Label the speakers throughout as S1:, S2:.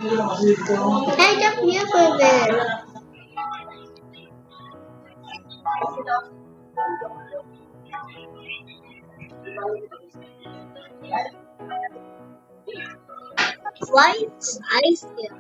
S1: Hey, come here for a bit. Why is ice here?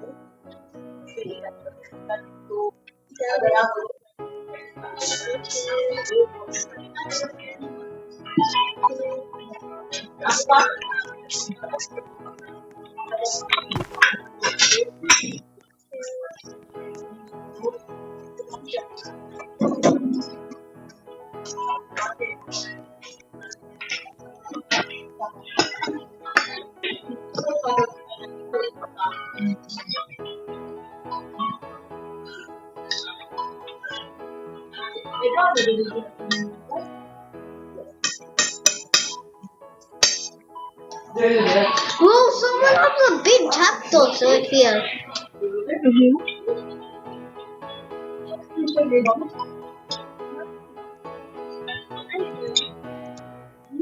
S1: Whoa, someone has a big cactus right here.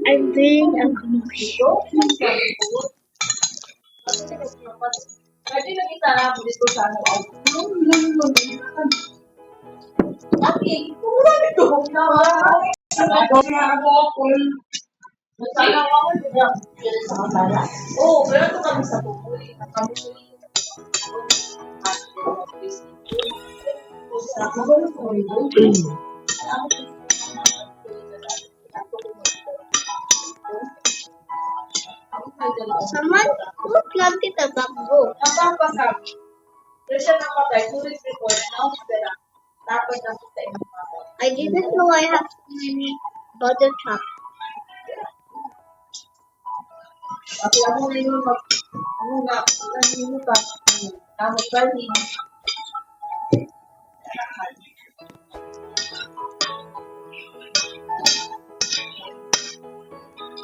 S1: I'm doing a commercial.
S2: Oh, pero ito kami sa pupuli. Kami
S1: Someone who planted a bamboo.
S2: napapasap. Pero siya namatay. Police report. Announce sila. Dapat namatay ng patay.
S1: I didn't know I have so many butter chops.
S2: Kasi ako ngayon ano nga, ano ka, tama ba rin?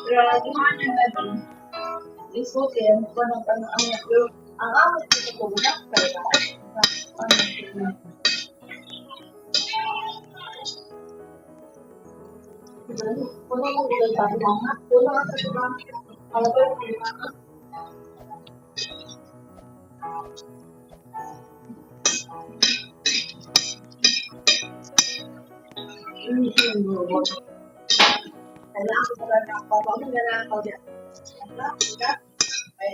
S2: Pero ang iman yung natin, is okay, ano ba ng ang amo dito ko, bunak kaya, puno mo dito sa mga, puno ka sa mga, ano ba yung mga, kailangan ko pala ng papamang na lang ako dyan. Ay,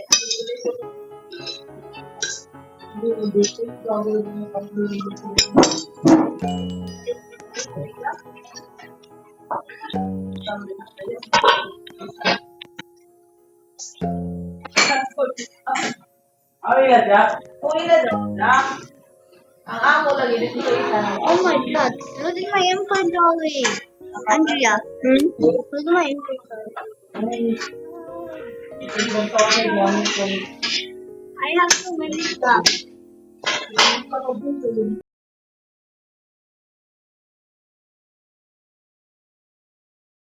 S2: ang amo lagi dito isa.
S1: Oh my god, look at my inventory. Andrea, look at my inventory. I have so many stuff.